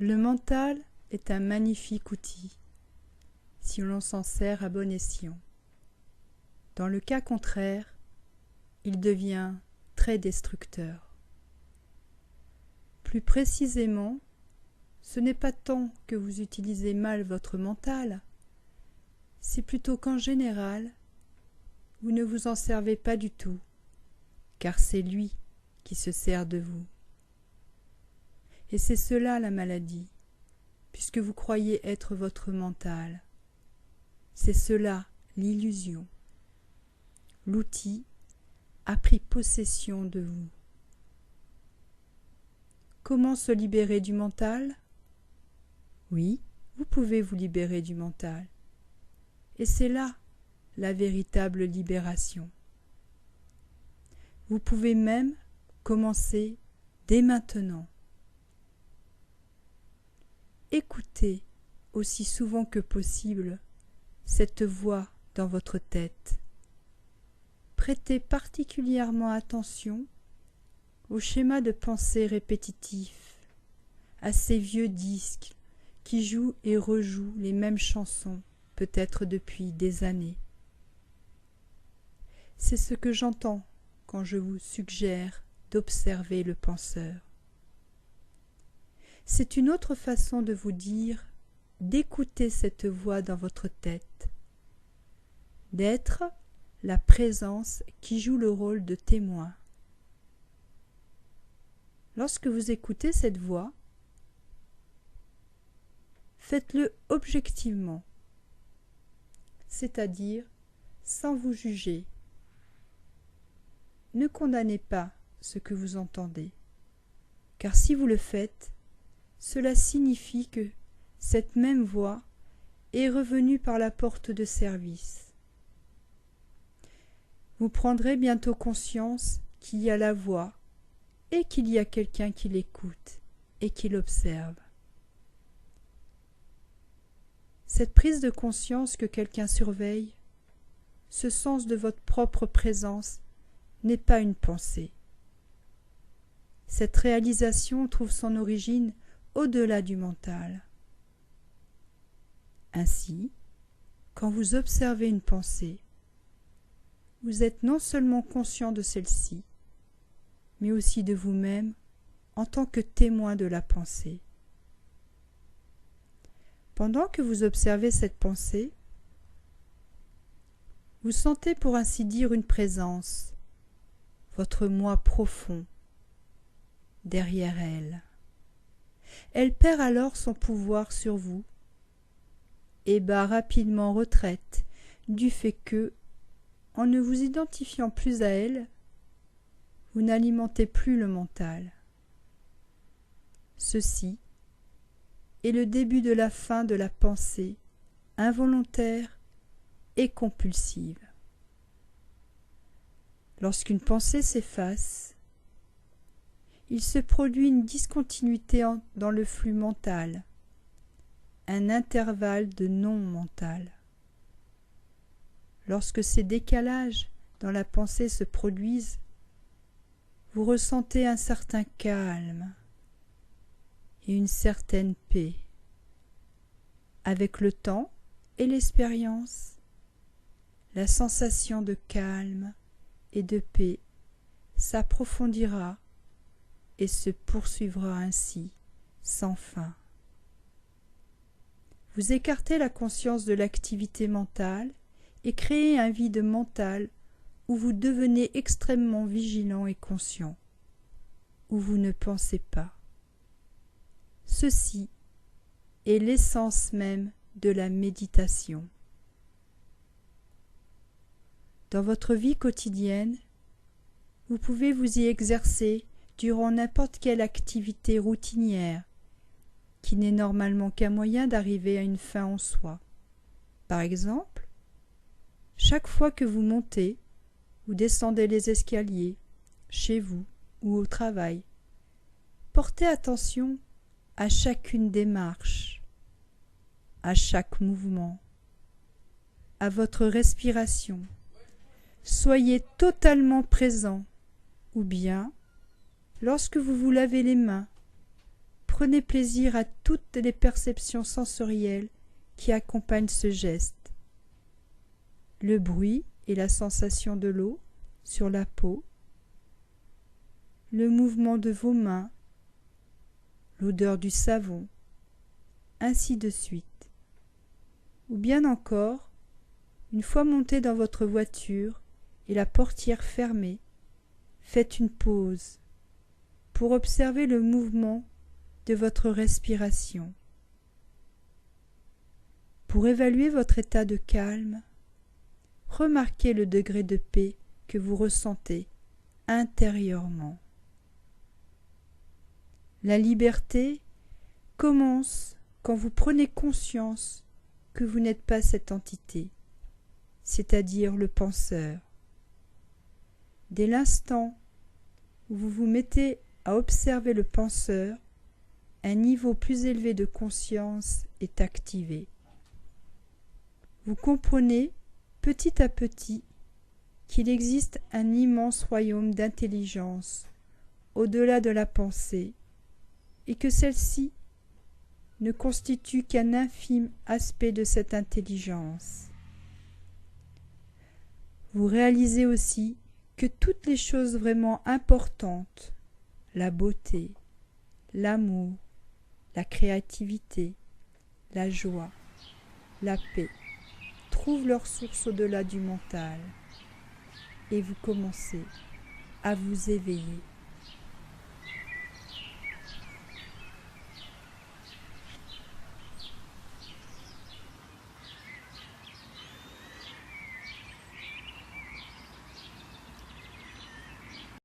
Le mental est un magnifique outil, si l'on s'en sert à bon escient. Dans le cas contraire, il devient très destructeur. Plus précisément, ce n'est pas tant que vous utilisez mal votre mental, c'est plutôt qu'en général, vous ne vous en servez pas du tout, car c'est lui qui se sert de vous. Et c'est cela la maladie, puisque vous croyez être votre mental. C'est cela l'illusion. L'outil a pris possession de vous. Comment se libérer du mental? Oui, vous pouvez vous libérer du mental. Et c'est là la véritable libération. Vous pouvez même commencer dès maintenant. Écoutez aussi souvent que possible cette voix dans votre tête. Prêtez particulièrement attention aux schémas de pensée répétitifs, à ces vieux disques qui jouent et rejouent les mêmes chansons, peut-être depuis des années. C'est ce que j'entends quand je vous suggère d'observer le penseur. C'est une autre façon de vous dire d'écouter cette voix dans votre tête, d'être la présence qui joue le rôle de témoin. Lorsque vous écoutez cette voix, faites-le objectivement, c'est-à-dire sans vous juger. Ne condamnez pas ce que vous entendez, car si vous le faites, cela signifie que cette même voix est revenue par la porte de service. Vous prendrez bientôt conscience qu'il y a la voix et qu'il y a quelqu'un qui l'écoute et qui l'observe. Cette prise de conscience que quelqu'un surveille, ce sens de votre propre présence n'est pas une pensée. Cette réalisation trouve son origine au-delà du mental. Ainsi, quand vous observez une pensée, vous êtes non seulement conscient de celle-ci, mais aussi de vous-même en tant que témoin de la pensée. Pendant que vous observez cette pensée, vous sentez pour ainsi dire une présence, votre moi profond, derrière elle. Elle perd alors son pouvoir sur vous et bat rapidement en retraite du fait que, en ne vous identifiant plus à elle, vous n'alimentez plus le mental. Ceci est le début de la fin de la pensée involontaire et compulsive. Lorsqu'une pensée s'efface, il se produit une discontinuité dans le flux mental, un intervalle de non-mental. Lorsque ces décalages dans la pensée se produisent, vous ressentez un certain calme et une certaine paix. Avec le temps et l'expérience, la sensation de calme et de paix s'approfondira et se poursuivra ainsi, sans fin. Vous écartez la conscience de l'activité mentale et créez un vide mental où vous devenez extrêmement vigilant et conscient, où vous ne pensez pas. Ceci est l'essence même de la méditation. Dans votre vie quotidienne, vous pouvez vous y exercer durant n'importe quelle activité routinière, qui n'est normalement qu'un moyen d'arriver à une fin en soi. Par exemple, chaque fois que vous montez ou descendez les escaliers, chez vous ou au travail, portez attention à chacune des marches, à chaque mouvement, à votre respiration. Soyez totalement présent, ou bien, lorsque vous vous lavez les mains, prenez plaisir à toutes les perceptions sensorielles qui accompagnent ce geste. Le bruit et la sensation de l'eau sur la peau, le mouvement de vos mains, l'odeur du savon, ainsi de suite. Ou bien encore, une fois monté dans votre voiture et la portière fermée, faites une pause pour observer le mouvement de votre respiration. Pour évaluer votre état de calme, remarquez le degré de paix que vous ressentez intérieurement. La liberté commence quand vous prenez conscience que vous n'êtes pas cette entité, c'est-à-dire le penseur. Dès l'instant où vous vous mettez à observer le penseur, un niveau plus élevé de conscience est activé. Vous comprenez petit à petit qu'il existe un immense royaume d'intelligence au-delà de la pensée et que celle-ci ne constitue qu'un infime aspect de cette intelligence. Vous réalisez aussi que toutes les choses vraiment importantes, la beauté, l'amour, la créativité, la joie, la paix, trouvent leur source au-delà du mental et vous commencez à vous éveiller.